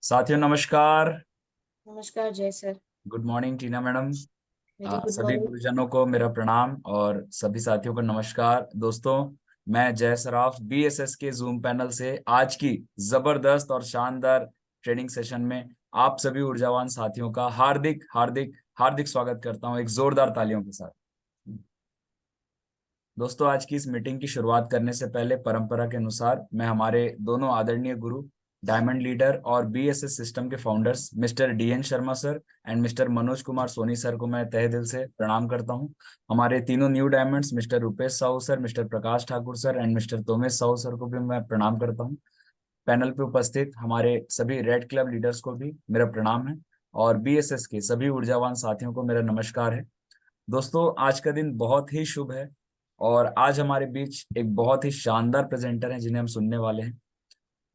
साथियों नमस्कार। नमस्कार जय सर। गुड मॉर्निंग टीना मैडम। वेरी गुड सभी मॉर्निंग। गुरुजनों को मेरा प्रणाम और सभी साथियों को नमस्कार। दोस्तों, मैं जय सराफ बीएसएस के जूम पैनल से आज की जबरदस्त और शानदार ट्रेनिंग सेशन में आप सभी ऊर्जावान साथियों का हार्दिक हार्दिक हार्दिक स्वागत करता हूं एक जोरदार तालियों के साथ। दोस्तों, आज की इस मीटिंग की शुरुआत करने से पहले परंपरा के अनुसार मैं हमारे दोनों आदरणीय गुरु, डायमंड लीडर और बीएसएस सिस्टम के founders mister DN Sharma sir and mister Manoj Kumar Soni sir को मैं तहे दिल से प्रणाम करता हूं। हमारे तीनों new diamonds mister Rupesh Sahu sir, mister Prakash Thakur sir and mister Tomesh Sahu sir को भी मैं प्रणाम करता हूं। पैनल पे उपस्थित हमारे सभी रेड क्लब लीडर्स को भी मेरा प्रणाम है और बीएसएस के सभी ऊर्जावान साथियों को मेरा नमस्कार है। दोस्तों, आज का दिन बहुत ही शुभ है और आज हमारे बीच एक बहुत ही शानदार प्रेजेंटर हैं जिन्हें हम सुनने वाले हैं।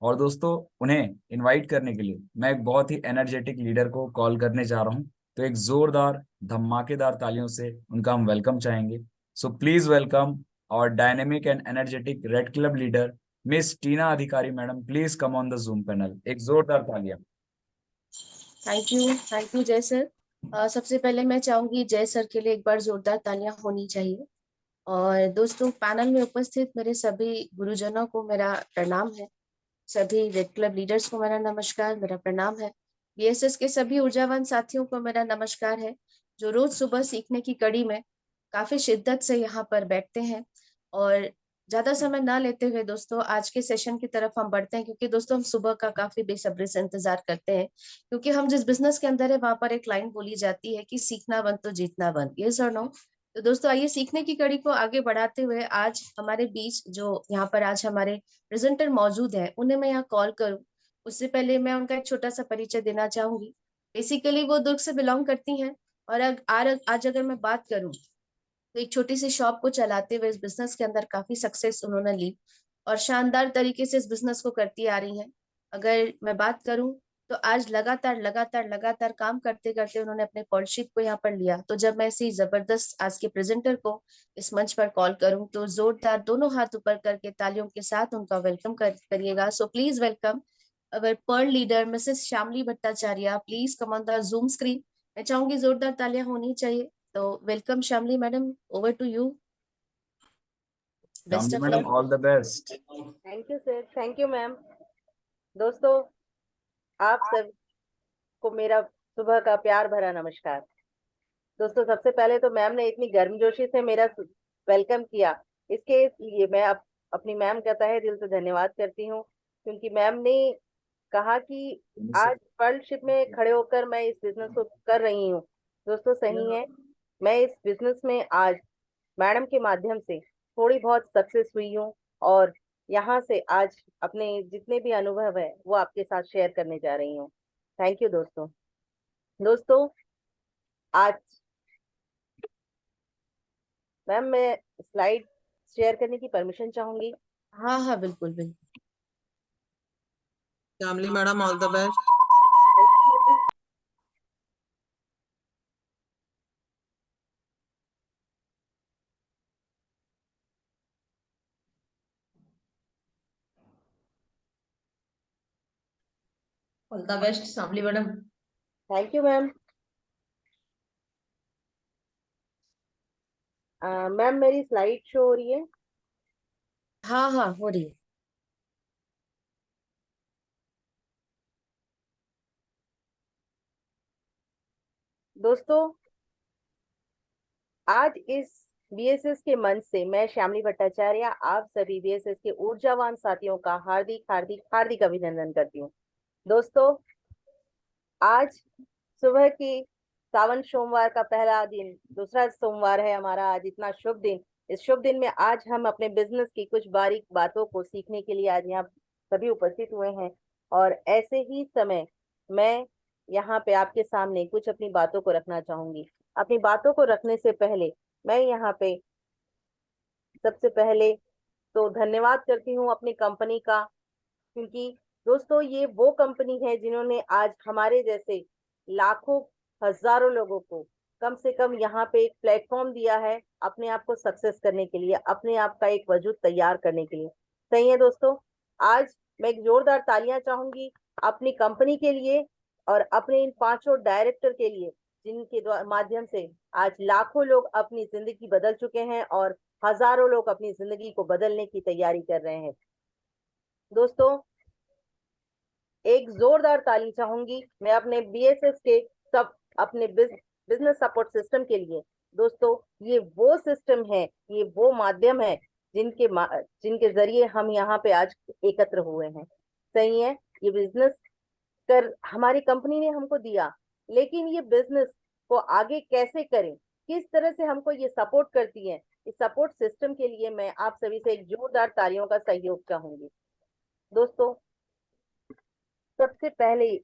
और दोस्तों, उन्हें इनवाइट करने के लिए मैं एक बहुत ही एनर्जेटिक लीडर को कॉल करने जा रहा हूं। तो एक जोरदार धमाकेदार तालियों से उनका हम वेलकम चाहेंगे। सो प्लीज वेलकम और dynamic and energetic red club leader miss Tina Adhikari madam. Please come on the Zoom panel. एक जोरदार तालियां। Thank you Jay sir. सबसे पहले मैं चाहूंगी जय सर के लिए एक बार जोरदार तालियां होनी चाहिए। और दोस्तों, पैनल में उपस्थित मेरे सभी गुरुजनों को मेरा प्रणाम है। सभी रेड क्लब लीडर्स को मेरा नमस्कार, मेरा प्रणाम है। बीएसएस के सभी ऊर्जावान साथियों को मेरा नमस्कार है, जो रोज सुबह सीखने की कड़ी में काफी शिद्दत से यहाँ पर बैठते हैं। और ज्यादा समय ना लेते हुए दोस्तों, आज के सेशन की तरफ हम बढ़ते हैं, क्योंकि दोस्तों हम सुबह का काफी बेसब्री से इंतजार करते हैं। क्योंकि हम जिस बिजनेस के अंदर है वहां पर एक लाइन बोली जाती है कि सीखना बंद तो जीतना बंद। ये सर नो। तो दोस्तों, आइए सीखने की कड़ी को आगे बढ़ाते हुए आज हमारे बीच जो यहाँ पर आज हमारे प्रेजेंटर मौजूद है उन्हें मैं यहाँ कॉल करूँ, उससे पहले मैं उनका एक छोटा सा परिचय देना चाहूंगी। बेसिकली वो दुर्ग से बिलोंग करती हैं। और आज अगर मैं बात करूं तो एक छोटी सी शॉप को चलाते हुए इस बिजनेस के अंदर काफी सक्सेस उन्होंने ली और शानदार तरीके से इस बिजनेस को करती आ रही हैं। अगर मैं बात करूं तो आज लगातार लगातार लगातार काम करते करते उन्होंने अपने कॉल शीट को यहाँ पर लिया। तो जब मैं ऐसी जबरदस्त आज के प्रेजेंटर को इस मंच पर कॉल करूं तो जोरदार दोनों हाथ ऊपर करके तालियों के साथ उनका वेलकम करिएगा। So please welcome our pearl leader Mrs Shyamali Bhattacharya. Please come on the Zoom screen. मैं चाहूंगी जोरदार तालियां होनी चाहिए। तो welcome Shyamali madam, over to you. Best Shyamali of madam, luck. All the best. Thank you sir, thank you ma'am. दोस्तों, आप सबको मेरा सुबह का प्यार भरा नमस्कार। दोस्तों, सबसे पहले तो मैम ने इतनी गर्मजोशी से मेरा वेलकम किया, इसके लिए मैं अपनी मैम का तहे दिल से धन्यवाद करती हूँ। क्योंकि मैम ने कहा कि आज वर्ल्डशिप में खड़े होकर मैं इस बिजनेस को कर रही हूँ। दोस्तों, सही है। मैं इस बिजनेस में आज मैडम के माध्यम से थोड़ी बहुत सक्सेस हुई हूँ और यहाँ से आज अपने जितने भी अनुभव है वो आपके साथ शेयर करने जा रही हूँ। थैंक यू दोस्तों। दोस्तों, आज मैम मैं स्लाइड शेयर करने की परमिशन चाहूंगी। हाँ हाँ, बिल्कुल बिल्कुल। Shyamali madam, all the best. All the best Shamli madam. Thank you ma'am. Ma'am मेरी स्लाइड शो हो रही है? हाँ हाँ, हो रही है। दोस्तों, आज इस बीएसएस के मंच से मैं श्यामली भट्टाचार्य आप सभी बीएसएस के ऊर्जावान साथियों का हार्दिक हार्दिक हार्दिक अभिनंदन करती हूँ। दोस्तों, आज सुबह की सावन सोमवार का पहला दिन, दूसरा सोमवार है हमारा आज, इतना शुभ दिन। इस शुभ दिन में आज हम अपने बिजनेस की कुछ बारीक बातों को सीखने के लिए आज यहाँ सभी उपस्थित हुए हैं। और ऐसे ही समय मैं यहाँ पे आपके सामने कुछ अपनी बातों को रखना चाहूंगी। अपनी बातों को रखने से पहले मैं यहाँ पे सबसे पहले तो धन्यवाद करती हूँ अपनी कंपनी का। क्योंकि दोस्तों, ये वो कंपनी है जिन्होंने आज हमारे जैसे लाखों हजारों लोगों को कम से कम यहाँ पे एक प्लेटफॉर्म दिया है अपने आप को सक्सेस करने के लिए, अपने आप का एक वजूद तैयार करने के लिए। सही है दोस्तों। आज मैं एक जोरदार तालियां चाहूंगी अपनी कंपनी के लिए और अपने इन 5 डायरेक्टर के लिए, जिनके माध्यम से आज लाखों लोग अपनी जिंदगी बदल चुके हैं और हजारों लोग अपनी जिंदगी को बदलने की तैयारी कर रहे हैं। दोस्तों, एक जोरदार ताली चाहूंगी मैं अपने बीएसएस के सब अपने बिजनेस सपोर्ट सिस्टम के लिए। दोस्तों, ये वो सिस्टम है, ये वो माध्यम है जिनके जरिए हम यहाँ पे आज एकत्र हुए हैं। सही है, ये बिजनेस कर हमारी कंपनी ने हमको दिया, लेकिन ये बिजनेस को आगे कैसे करें, किस तरह से हमको ये सपोर्ट करती है, इस सपोर्ट सिस्टम के लिए मैं आप सभी से एक जोरदार तालियों का सहयोग चाहूंगी। दोस्तों, सबसे पहले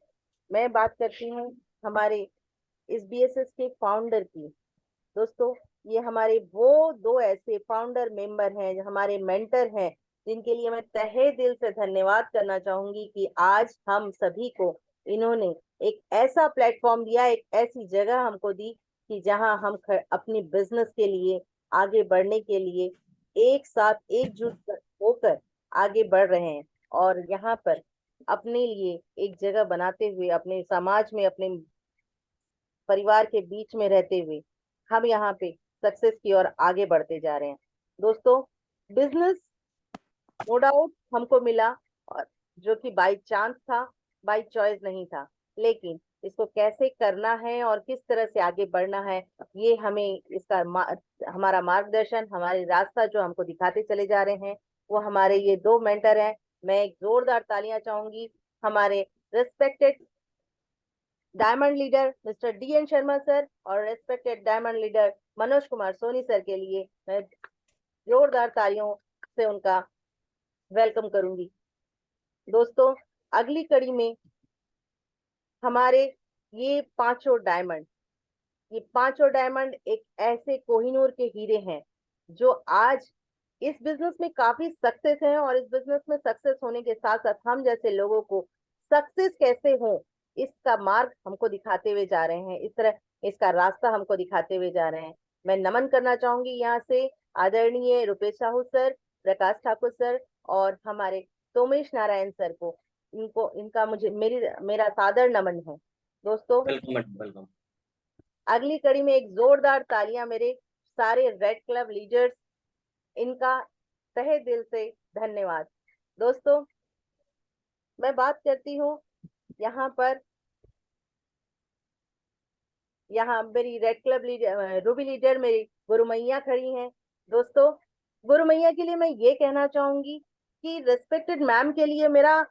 मैं बात करती हूँ हमारे इस बीएसएस के फाउंडर की। दोस्तों, ये हमारे वो 2 ऐसे फाउंडर मेंबर हैं, जो हमारे मेंटर हैं, जिनके लिए मैं तहे दिल से धन्यवाद करना चाहूंगी कि आज हम सभी को इन्होंने एक ऐसा प्लेटफॉर्म दिया, एक ऐसी जगह हमको दी कि जहां हम अपनी बिजनेस के लिए आगे बढ़ने के लिए एक साथ एकजुट होकर आगे बढ़ रहे हैं और यहाँ पर अपने लिए एक जगह बनाते हुए, अपने समाज में, अपने परिवार के बीच में रहते हुए हम यहाँ पे सक्सेस की ओर आगे बढ़ते जा रहे हैं। दोस्तों, बिजनेस नो डाउट हमको मिला, और जो कि बाय चांस था, बाय चॉइस नहीं था, लेकिन इसको कैसे करना है और किस तरह से आगे बढ़ना है, ये हमें हमारा मार्गदर्शन, हमारे रास्ता जो हमको दिखाते चले जा रहे हैं, वो हमारे ये 2 मेंटर हैं। मैं एक जोरदार तालियां चाहूंगी हमारे respected diamond leader mister DN Sharma sir और respected diamond leader Manoj Kumar Soni sir के लिए मैं जोरदार तालियों से उनका वेलकम करूंगी। दोस्तों, अगली कड़ी में हमारे ये 5 डायमंड एक ऐसे कोहिनूर के हीरे हैं जो आज इस बिजनेस में काफी सक्सेस हैं, और इस बिजनेस में सक्सेस होने के साथ साथ हम जैसे लोगों को सक्सेस कैसे हो इसका मार्ग हमको दिखाते हुए जा रहे हैं, इस तरह इसका रास्ता हमको दिखाते हुए जा रहे हैं। मैं नमन करना चाहूंगी यहाँ से आदरणीय रुपेश साहू सर, प्रकाश ठाकुर सर और हमारे तोमेश नारायण सर को। इनका मेरा सादर नमन है। दोस्तों, वेलकम। अगली कड़ी में एक जोरदार तालियां मेरे सारे रेड क्लब लीडर्स, इनका तहे दिल से धन्यवाद। दोस्तों, मैं बात करती हूँ यहाँ मेरी red club leader Ruby leader मेरी गुरु मैया खड़ी हैं। दोस्तों, गुरु मैया के लिए मैं ये कहना चाहूंगी कि रिस्पेक्टेड मैम के लिए मेरा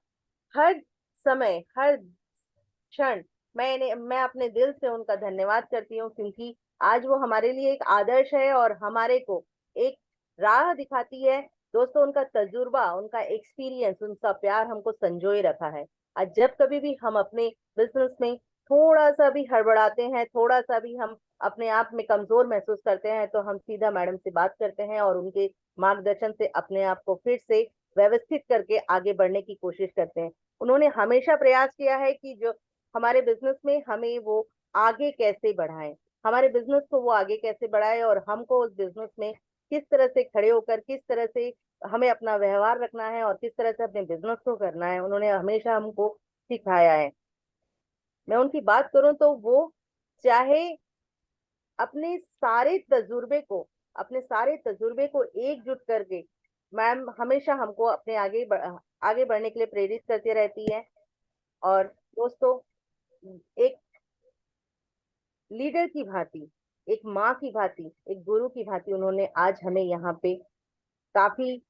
हर समय, हर क्षण मैं अपने दिल से उनका धन्यवाद करती हूँ, क्योंकि आज वो हमारे लिए एक आदर्श है और हमारे को एक राह दिखाती है। दोस्तों, उनका तजुर्बा, उनका एक्सपीरियंस, उनका प्यार हमको संजोए रखा है। आज जब कभी भी हम अपने बिजनेस में थोड़ा सा भी हड़बड़ाते हैं, थोड़ा सा भी हम अपने आप में कमजोर महसूस करते हैं, तो हम सीधा मैडम से बात करते हैं और उनके मार्गदर्शन से अपने आप को फिर से व्यवस्थित करके आगे बढ़ने की कोशिश करते हैं। उन्होंने हमेशा प्रयास किया है कि जो हमारे बिजनेस में हमें वो आगे कैसे बढ़ाएं, हमारे बिजनेस को वो आगे कैसे बढ़ाए, और हमको उस बिजनेस में किस तरह से खड़े होकर, किस तरह से हमें अपना व्यवहार रखना है और किस तरह से अपने बिजनेस को करना है, उन्होंने हमेशा हमको सिखाया है। मैं उनकी बात करूं तो वो चाहे अपने सारे तजुर्बे को एकजुट करके मैम हमेशा हमको अपने आगे बढ़ने के लिए प्रेरित करती रहती है। और दोस्तों, एक लीडर की भांति, एक माँ की भांति, एक गुरु की भांति उन्होंने आज हमें यहाँ पे काफी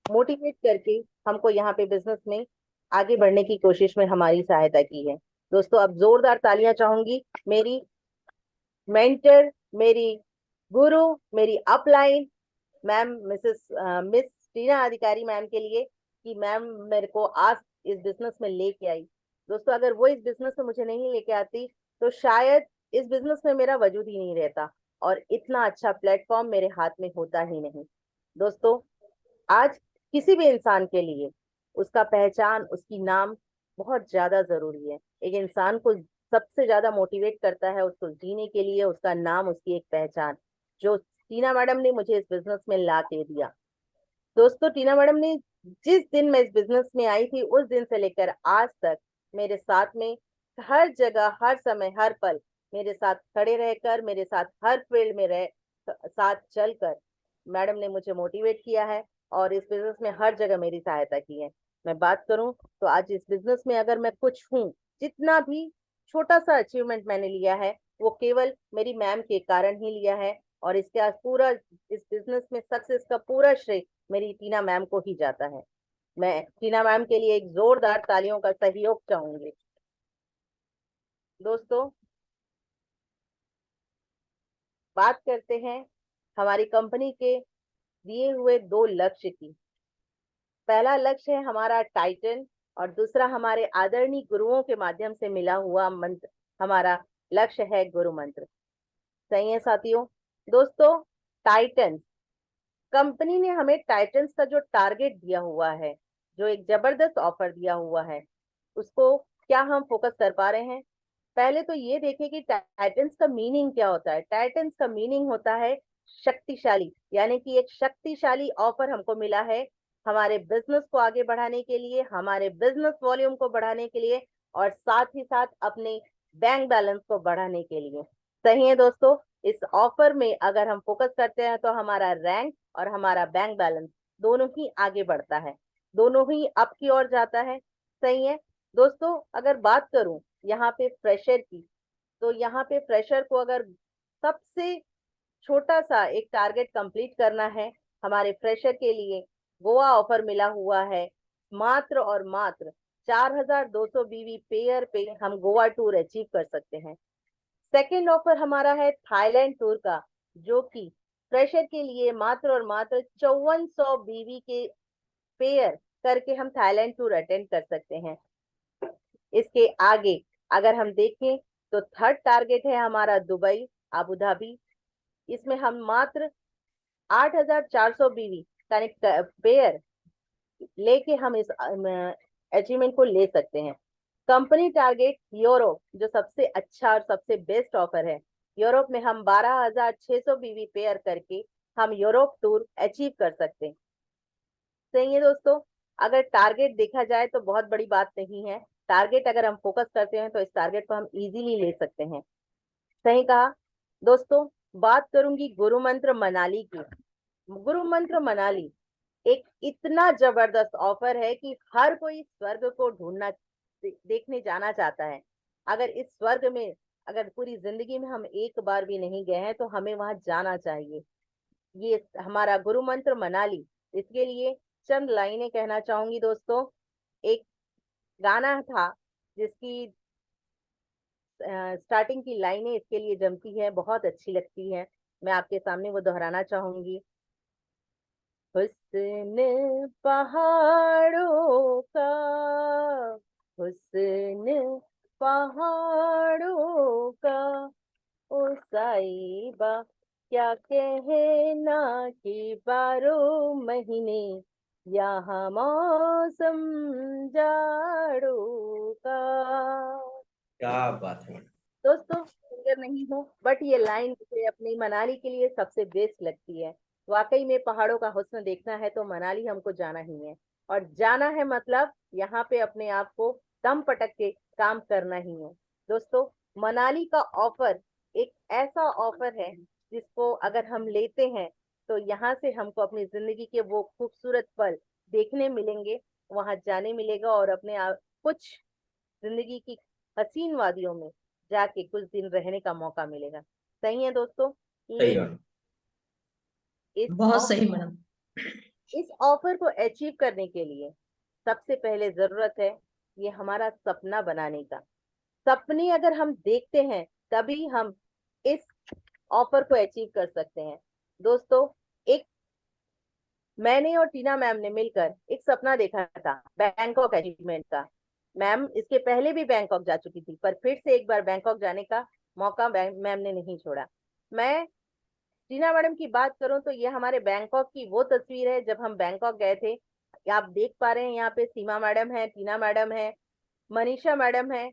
मोटिवेट करके हमको यहाँ पे बिजनेस में आगे बढ़ने की कोशिश में हमारी सहायता की है। दोस्तों, अब जोरदार तालियां चाहूंगी मेरी मेंटर, मेरी गुरु, मेरी अपलाइन मैम मिस टीना अधिकारी मैम के लिए कि मैम मेरे को आज इस बिजनेस में लेके आई। दोस्तों, अगर वो इस बिजनेस में मुझे नहीं लेके आती तो शायद इस बिजनेस में मेरा वजूद ही नहीं रहता और इतना अच्छा प्लेटफॉर्म मेरे हाथ में होता ही नहीं। दोस्तों, आज किसी भी इंसान के लिए उसका पहचान, उसकी नाम बहुत ज्यादा जरूरी है। एक इंसान को सबसे ज्यादा मोटिवेट करता है उसको जीने के लिए उसका नाम, उसकी एक पहचान, जो टीना मैडम ने मुझे इस बिजनेस में ला के दिया। दोस्तों, टीना मैडम ने जिस दिन मैं इस बिजनेस में आई थी उस दिन से लेकर आज तक मेरे साथ में हर जगह, हर समय, हर पल मेरे साथ खड़े रहकर, मेरे साथ हर फील्ड में रह साथ चलकर मैडम ने मुझे मोटिवेट किया है और इस बिजनेस में हर जगह मेरी सहायता की है। मैं बात करूं तो आज इस बिजनेस में अगर मैं कुछ हूं, जितना भी छोटा सा अचीवमेंट मैंने लिया है वो केवल मेरी मैम के कारण ही लिया है और इसके आज पूरा इस बिजनेस में सक्सेस का पूरा श्रेय मेरी टीना मैम को ही जाता है। मैं टीना मैम के लिए एक जोरदार तालियों का सहयोग चाहूंगी। दोस्तों, बात करते हैं हमारी कंपनी के दिए हुए 2 लक्ष्य की। पहला लक्ष्य है हमारा टाइटन और दूसरा हमारे आदरणीय गुरुओं के माध्यम से मिला हुआ मंत्र। हमारा लक्ष्य है गुरु मंत्र। सही है साथियों। दोस्तों, टाइटन कंपनी ने हमें टाइटन्स का जो टारगेट दिया हुआ है, जो एक जबरदस्त ऑफर दिया हुआ है, उसको क्या हम फोकस कर पा रहे हैं? पहले तो ये देखें कि टाइटन्स का मीनिंग क्या होता है। टाइटन्स का मीनिंग होता है शक्तिशाली, यानी कि एक शक्तिशाली ऑफर हमको मिला है हमारे बिजनेस को आगे बढ़ाने के लिए, हमारे बिजनेस वॉल्यूम को बढ़ाने के लिए और साथ ही साथ अपने बैंक बैलेंस को बढ़ाने के लिए। सही है दोस्तों। इस ऑफर में अगर हम फोकस करते हैं तो हमारा रैंक और हमारा बैंक बैलेंस दोनों ही आगे बढ़ता है, दोनों ही अप की ओर जाता है। सही है दोस्तों। अगर बात करूं यहाँ पे फ्रेशर की, तो यहाँ पे फ्रेशर को अगर सबसे छोटा सा एक टारगेट कंप्लीट करना है, हमारे फ्रेशर के लिए गोवा ऑफर मिला हुआ है। मात्र और मात्र 4200 बीवी पेयर पे हम गोवा टूर अचीव कर सकते हैं। सेकेंड ऑफर हमारा है थाईलैंड टूर का, जो कि फ्रेशर के लिए मात्र और मात्र 5400 बीवी के पेयर करके हम थाईलैंड टूर अटेंड कर सकते हैं। इसके आगे अगर हम देखें तो थर्ड टारगेट है हमारा दुबई, अबू धाबी। इसमें हम मात्र 8400 बीवी कनेक्ट पेयर लेके हम इस अचीवमेंट को ले सकते हैं। कंपनी टारगेट यूरोप, जो सबसे अच्छा और सबसे बेस्ट ऑफर है। यूरोप में हम 12600 बीवी पेयर करके हम यूरोप टूर अचीव कर सकते हैं। सही है दोस्तों। अगर टारगेट देखा जाए तो बहुत बड़ी बात नहीं है। टारगेट अगर हम फोकस करते हैं तो इस टारगेट को हम इजीली ले सकते हैं। सही कहा दोस्तों। बात करूंगी गुरु मंत्र मनाली की। गुरु मंत्र मनाली एक इतना जबरदस्त ऑफर है कि हर कोई स्वर्ग को ढूंढना, देखने जाना चाहता है। अगर इस स्वर्ग में अगर पूरी जिंदगी में हम एक बार भी नहीं गए हैं तो हमें वहां जाना चाहिए। ये हमारा गुरु मंत्र मनाली। इसके लिए चंद लाइनें कहना चाहूंगी दोस्तों। एक गाना था जिसकी स्टार्टिंग की लाइनें इसके लिए जमती है, बहुत अच्छी लगती है। मैं आपके सामने वो दोहराना चाहूंगी। हुस्न पहाड़ों का, हुस्न पहाड़ों का, ओ साहिबा क्या कहना कि 12 महीने यहाँ मौसम जाड़ों का। क्या बात है। दोस्तों, सिंगर नहीं हूँ बट ये लाइन मुझे अपनी मनाली के लिए सबसे बेस्ट लगती है। वाकई में पहाड़ों का हुस्न देखना है तो मनाली हमको जाना ही है, और जाना है मतलब यहाँ पे अपने आप को दम पटक के काम करना ही है। दोस्तों, मनाली का ऑफर एक ऐसा ऑफर है जिसको अगर हम लेते हैं तो यहाँ से हमको अपनी जिंदगी के वो खूबसूरत पल देखने मिलेंगे, वहां जाने मिलेगा और अपने आप कुछ जिंदगी की हसीन वादियों में जाके कुछ दिन रहने का मौका मिलेगा। सही है दोस्तों। सही लेकिन बात। बहुत सही मैडम। इस ऑफर को अचीव करने के लिए सबसे पहले जरूरत है ये हमारा सपना बनाने का। सपने अगर हम देखते हैं तभी हम इस ऑफर को अचीव कर सकते हैं। दोस्तों, एक मैंने और टीना मैम ने मिलकर एक सपना देखा था बैंकॉक अचीवमेंट का। मैम इसके पहले भी बैंकॉक जा चुकी थी, पर फिर से एक बार बैंकॉक जाने का मौका मैम ने नहीं छोड़ा। मैं टीना मैडम की बात करूं तो ये हमारे बैंकॉक की वो तस्वीर है जब हम बैंकॉक गए थे। आप देख पा रहे हैं यहाँ पे सीमा मैडम है, टीना मैडम है, मनीषा मैडम है,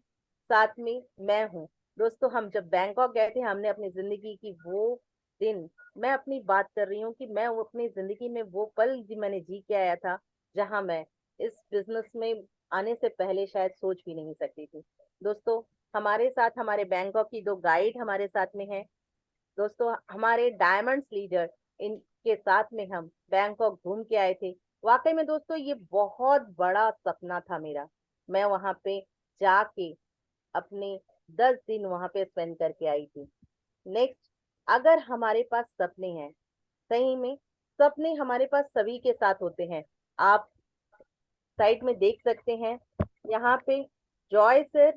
साथ में मैं हूँ। दोस्तों, हम जब बैंकॉक गए थे हमने अपनी जिंदगी की वो दिन मैं अपनी बात कर रही हूँ कि मैं वो अपनी जिंदगी में वो पल भी मैंने जी के आया था जहां मैं इस बिजनेस में आने से पहले शायद सोच भी नहीं सकती थी। दोस्तों, हमारे साथ हमारे बैंकॉक की 2 गाइड हमारे साथ में हैं। दोस्तों, हमारे डायमंड्स लीडर इनके साथ में हम बैंकॉक घूम के आए थे। वाकई में दोस्तों, ये बहुत बड़ा सपना था मेरा। मैं वहां पे जाके अपने 10 दिन वहां पे स्पेंड करके आई थी। नेक्स्ट, अगर हमारे पास सपने हैं, सही में सपने हमारे पास सभी के साथ होते हैं। आप साइड में देख सकते हैं, यहाँ पे जॉय सर,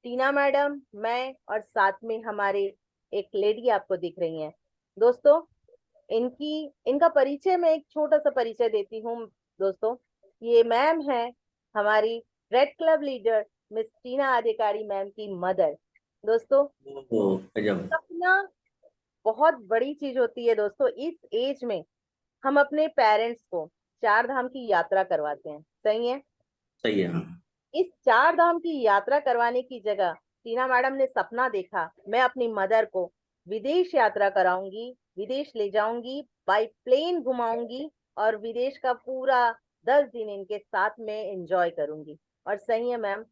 टीना मैडम, मैं और साथ में हमारे एक लेडी आपको दिख रही हैं। दोस्तों, इनका परिचय मैं एक छोटा सा परिचय देती हूँ। दोस्तों, ये मैम है हमारी red club leader miss Tina अधिकारी मैम की मदर। दोस्तों, गजब। सपना बहुत बड़ी चीज होती है। दोस्तों, इस एज में हम अपने पेरेंट्स को 4 धाम की यात्रा करवाते हैं, सही है। सही है। इस 4 धाम की यात्रा करवाने की जगह टीना मैडम ने सपना देखा, मैं अपनी मदर को विदेश यात्रा कराऊंगी, विदेश ले जाऊंगी, बाय प्लेन घुमाऊंगी और विदेश का पूरा 10 दिन इनके साथ में एंजॉय करूंगी। और सही है मैम,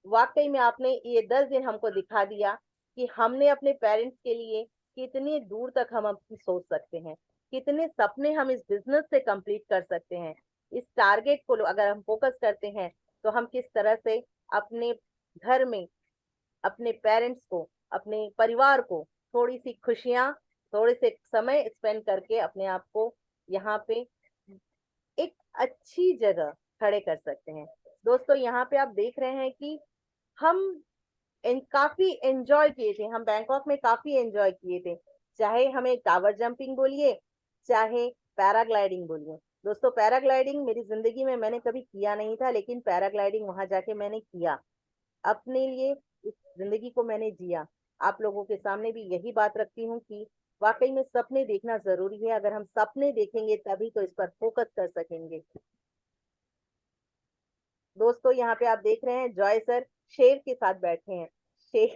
वाकई में आपने ये 10 दिन हमको दिखा दिया कि हमने अपने पेरेंट्स के लिए कितनी दूर तक हम अपनी सोच सकते हैं, कितने सपने हम इस बिजनेस से कंप्लीट कर सकते हैं। इस टारगेट को अगर हम फोकस करते हैं तो हम किस तरह से अपने घर में अपने पेरेंट्स को, अपने परिवार को थोड़ी सी खुशियां, थोड़े से समय स्पेंड करके अपने आप को यहाँ पे एक अच्छी जगह खड़े कर सकते हैं। दोस्तों, यहाँ पे आप देख रहे हैं कि हम काफी एंजॉय किए थे, हम बैंकॉक में काफी एंजॉय किए थे, चाहे हमें टावर जंपिंग बोलिए, चाहे पैराग्लाइडिंग बोलिए। दोस्तों, पैराग्लाइडिंग मेरी जिंदगी में मैंने कभी किया नहीं था, लेकिन पैराग्लाइडिंग वहां जाके मैंने किया, अपने लिए इस जिंदगी को मैंने जिया। आप लोगों के सामने भी यही बात रखती हूँ कि वाकई में सपने देखना जरूरी है। अगर हम सपने देखेंगे तभी तो इस पर फोकस कर सकेंगे। दोस्तों, यहाँ पे आप देख रहे हैं जॉय सर शेर के साथ बैठे हैं। शेर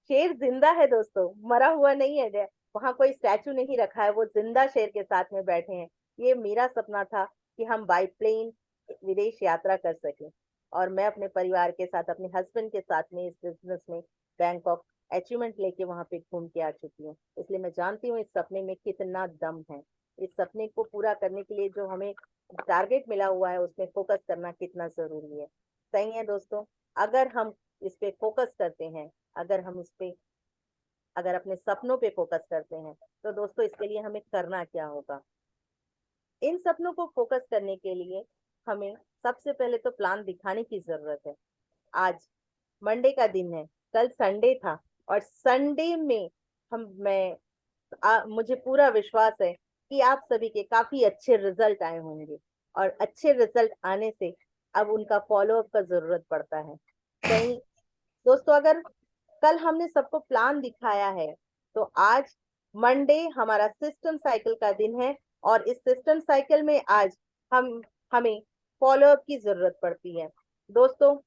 शेर जिंदा है दोस्तों, मरा हुआ नहीं है। वहां कोई स्टैचू नहीं रखा है, वो जिंदा शेर के साथ में बैठे हैं। ये मेरा सपना था कि हम बाई प्लेन विदेश यात्रा कर सकें, और मैं अपने परिवार के साथ, अपने हस्बैंड के साथ में इस बिजनेस में बैंकॉक अचीवमेंट लेके वहां पे घूम के आ चुकी हूँ। इसलिए मैं जानती हूँ इस सपने में कितना दम है। इस सपने को पूरा करने के लिए जो हमें टारगेट मिला हुआ है उसमें फोकस करना कितना जरूरी है। सही है दोस्तों, अगर हम इस पे फोकस करते हैं, अगर हम इस पे, अगर अपने सपनों पे फोकस करते हैं, तो दोस्तों इसके लिए हमें करना क्या होगा। इन सपनों को फोकस करने के लिए हमें सबसे पहले तो प्लान दिखाने की जरूरत है। आज मंडे का दिन है, कल संडे था, और संडे में मुझे पूरा विश्वास है कि आप सभी के काफी अच्छे रिजल्ट आए होंगे, और अच्छे रिजल्ट आने से अब उनका फॉलोअप का जरूरत पड़ता है। सही दोस्तों, अगर कल हमने सबको प्लान दिखाया है तो आज मंडे हमारा सिस्टम साइकिल का दिन है, और इस सिस्टम साइकिल में आज हमें फॉलोअप की जरूरत पड़ती है। दोस्तों,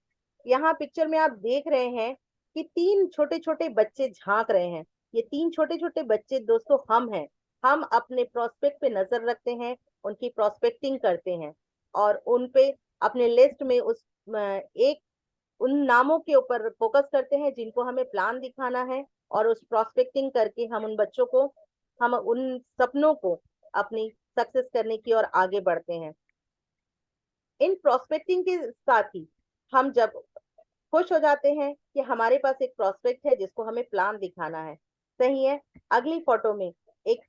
यहाँ पिक्चर में आप देख रहे हैं कि 3 छोटे छोटे बच्चे झांक रहे हैं। ये 3 छोटे छोटे बच्चे दोस्तों हम हैं। हम अपने प्रोस्पेक्ट पे नजर रखते हैं, उनकी प्रोस्पेक्टिंग करते हैं, और उन पे अपने लिस्ट में एक उन नामों के ऊपर फोकस करते हैं जिनको हमें प्लान दिखाना है, और उस प्रोस्पेक्टिंग करके हम उन बच्चों को, हम उन सपनों को अपनी सक्सेस करने की ओर आगे बढ़ते हैं। इन प्रोस्पेक्टिंग के साथ ही हम जब खुश हो जाते हैं कि हमारे पास एक प्रोस्पेक्ट है जिसको हमें प्लान दिखाना है, सही है, अगली फोटो में एक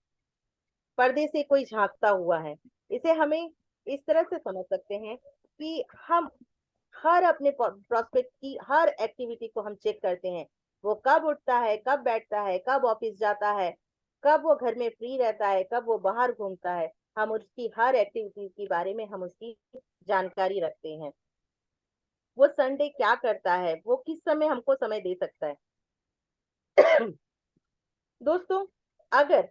पर्दे से कोई झांकता हुआ है। इसे हमें इस तरह से समझ सकते हैं कि हम हर अपने प्रोस्पेक्ट की हर एक्टिविटी को हम चेक करते हैं। वो कब उठता है, कब बैठता है, कब ऑफिस जाता है, कब वो घर में फ्री रहता है, कब वो बाहर घूमता है। हम उसकी हर एक्टिविटी के बारे में हम उसकी जानकारी रखते हैं। वो संडे क्या करता है, वो किस समय हमको समय दे सकता है। दोस्तों, अगर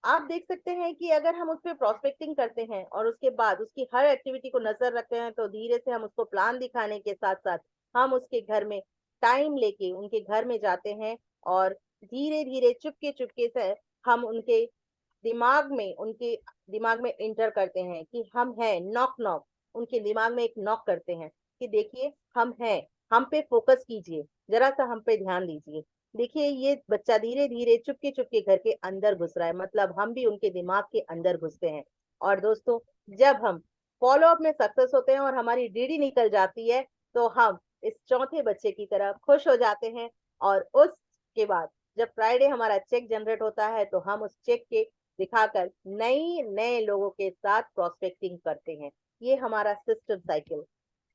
आप देख सकते हैं कि अगर हम उस पर प्रोस्पेक्टिंग करते हैं और उसके बाद उसकी हर एक्टिविटी को नजर रखते हैं, तो धीरे से हम उसको प्लान दिखाने के साथ साथ हम उसके घर में टाइम लेके उनके घर में जाते हैं, और धीरे धीरे चुपके चुपके से हम उनके दिमाग में इंटर करते हैं कि हम हैं, नॉक नॉक, उनके दिमाग में एक नॉक करते हैं कि देखिए हम हैं, हम पे फोकस कीजिए, जरा सा हम पे ध्यान दीजिए। देखिए ये बच्चा धीरे धीरे चुपके चुपके घर के अंदर घुस रहा है, मतलब हम भी उनके दिमाग के अंदर घुसते हैं। और दोस्तों, जब हम फॉलो अप में सक्सेस होते हैं और हमारी डीडी निकल जाती है, तो हम इस चौथे बच्चे की तरह खुश हो जाते हैं। और उसके बाद जब फ्राइडे हमारा चेक जनरेट होता है, तो हम उस चेक के दिखाकर नए लोगों के साथ प्रोस्पेक्टिंग करते हैं। ये हमारा सिस्टम साइकिल।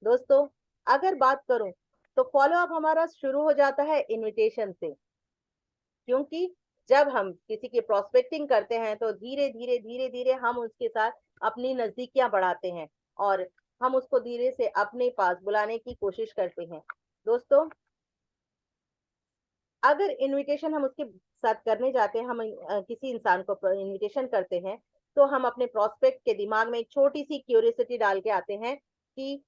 दोस्तों, अगर बात करूं तो फॉलो अप हमारा शुरू हो जाता है इनविटेशन से, क्योंकि जब हम किसी की प्रोस्पेक्टिंग करते हैं तो धीरे धीरे हम उसके साथ अपनी नजदीकियां बढ़ाते हैं और हम उसको धीरे से अपने पास बुलाने की कोशिश करते हैं। दोस्तों, अगर इनविटेशन हम उसके साथ करने जाते हैं, हम किसी इंसान को इनविटेशन करते हैं, तो हम अपने प्रोस्पेक्ट के दिमाग में एक छोटी सी क्यूरियोसिटी डाल के आते हैं कि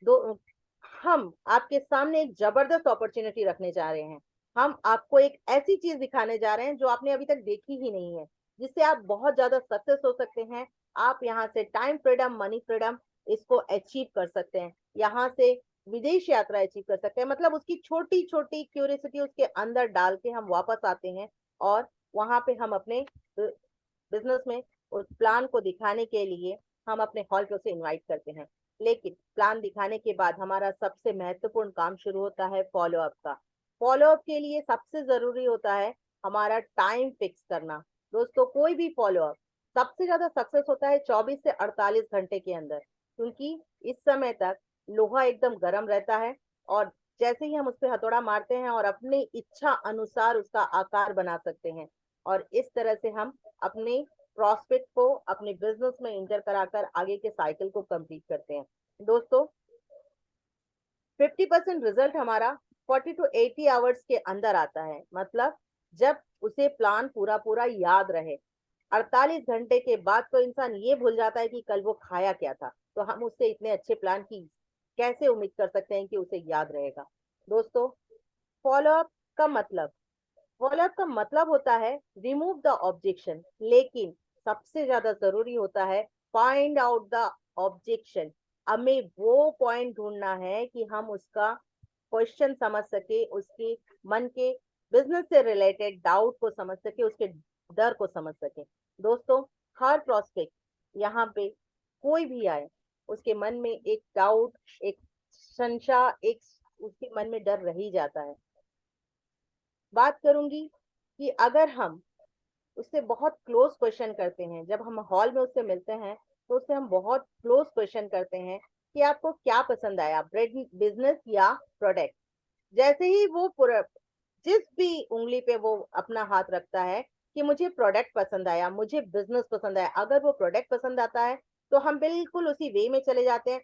दो हम आपके सामने एक जबरदस्त अपॉर्चुनिटी रखने जा रहे हैं। हम आपको एक ऐसी चीज दिखाने जा रहे हैं जो आपने अभी तक देखी ही नहीं है, जिससे आप बहुत ज्यादा सक्सेस हो सकते हैं। आप यहाँ से टाइम फ्रीडम, मनी फ्रीडम इसको अचीव कर सकते हैं। यहाँ से विदेश यात्रा अचीव कर सकते हैं। मतलब उसकी छोटी छोटी क्यूरियोसिटी उसके अंदर डाल के हम वापस आते हैं और वहां पे हम अपने बिजनेस में उस प्लान को दिखाने के लिए हम अपने हॉल पे उसे इनवाइट करते हैं। लेकिन प्लान दिखाने के बाद हमारा सबसे महत्वपूर्ण काम शुरू होता है फॉलो अप का। फॉलो अप के लिए सबसे जरूरी होता है हमारा टाइम फिक्स करना। दोस्तों, कोई भी फॉलो अप सबसे ज्यादा सक्सेस होता है 24 से 48 घंटे के अंदर, क्योंकि इस समय तक लोहा एकदम गर्म रहता है और जैसे ही हम उस पर हथौड़ा मारते हैं और अपनी इच्छा अनुसार उसका आकार बना सकते हैं। और इस तरह से हम अपने प्रॉस्पेक्ट को अपने बिजनेस में इंटर कराकर आगे के साइकिल को कंप्लीट करते हैं। दोस्तों, 50% रिजल्ट हमारा 40 to 80 आवर्स के अंदर आता है, मतलब जब उसे प्लान पूरा पूरा याद रहे। 48 घंटे के बाद तो इंसान ये भूल जाता है कि कल वो खाया क्या था, तो हम उससे इतने अच्छे प्लान की कैसे उम्मीद कर सकते हैं कि उसे याद रहेगा। दोस्तों, फॉलो अप का मतलब फॉलो अप का मतलब होता है रिमूव द ऑब्जेक्शन, लेकिन सबसे ज्यादा जरूरी होता है फाइंड आउट द ऑब्जेक्शन। हमें वो पॉइंट ढूंढना है कि हम उसका क्वेश्चन समझ सके, उसके मन के बिजनेस से रिलेटेड डाउट को समझ सके, उसके डर को समझ सके। दोस्तों, हर प्रोस्पेक्ट यहाँ पे कोई भी आए, उसके मन में एक डाउट, एक संशय, एक उसके मन में डर रह ही जाता है। बात करूंगी कि अगर हम उससे बहुत क्लोज क्वेश्चन करते हैं, जब हम हॉल में उससे मिलते हैं तो उससे हम बहुत क्लोज क्वेश्चन करते हैं कि आपको क्या पसंद आया, बिजनेस या प्रोडक्ट। जैसे ही वो जिस भी उंगली पे वो अपना हाथ रखता है कि मुझे प्रोडक्ट पसंद आया, मुझे बिजनेस पसंद आया, अगर वो प्रोडक्ट पसंद आता है तो हम बिल्कुल उसी वे में चले जाते हैं।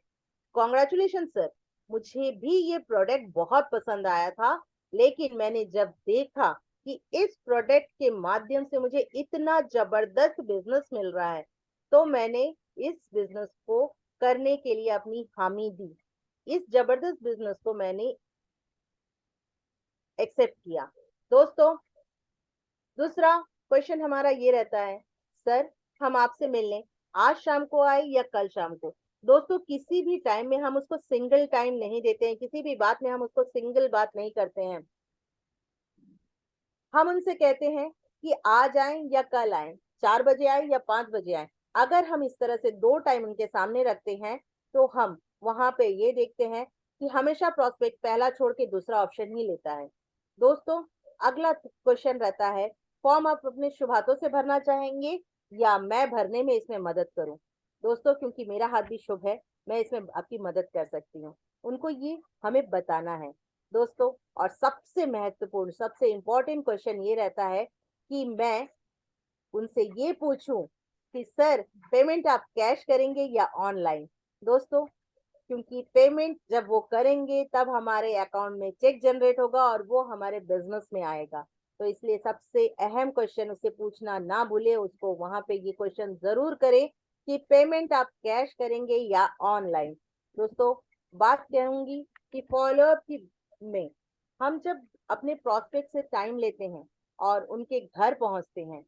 कॉन्ग्रेचुलेशन सर, मुझे भी ये प्रोडक्ट बहुत पसंद आया था, लेकिन मैंने जब देखा कि इस प्रोडक्ट के माध्यम से मुझे इतना जबरदस्त बिजनेस मिल रहा है, तो मैंने इस बिजनेस को करने के लिए अपनी हामी दी। इस जबरदस्त बिजनेस को मैंने एक्सेप्ट किया। दोस्तों, दूसरा क्वेश्चन हमारा ये रहता है, सर हम आपसे मिलने आज शाम को आए या कल शाम को। दोस्तों, किसी भी टाइम में हम उसको सिंगल टाइम नहीं देते हैं, किसी भी बात में हम उसको सिंगल बात नहीं करते हैं। हम उनसे कहते हैं कि आज आए या कल आए, 4 बजे आए या 5 बजे आए। अगर हम इस तरह से 2 टाइम उनके सामने रखते हैं, तो हम वहां पे ये देखते हैं कि हमेशा प्रोस्पेक्ट पहला छोड़ के दूसरा ऑप्शन ही लेता है। दोस्तों, अगला क्वेश्चन रहता है, फॉर्म आप अपने शुभ हाथों से भरना चाहेंगे या मैं भरने में इसमें मदद करूं। दोस्तों, क्योंकि मेरा हाथ भी शुभ है, मैं इसमें आपकी मदद कर सकती हूँ। उनको ये हमें बताना है। दोस्तों, और सबसे महत्वपूर्ण, सबसे इंपॉर्टेंट क्वेश्चन ये रहता है कि मैं उनसे ये पूछूं कि सर पेमेंट आप कैश करेंगे या ऑनलाइन। दोस्तों, क्योंकि पेमेंट जब वो करेंगे तब हमारे अकाउंट में चेक जनरेट होगा और वो हमारे बिजनेस में आएगा। तो इसलिए सबसे अहम क्वेश्चन उससे पूछना ना भूले, उसको वहां पे ये क्वेश्चन जरूर करें कि पेमेंट आप कैश करेंगे या ऑनलाइन। दोस्तों, बात कहूंगी कि फॉलोअप की में हम जब अपने प्रोस्पेक्ट से टाइम लेते हैं और उनके घर पहुंचते हैं,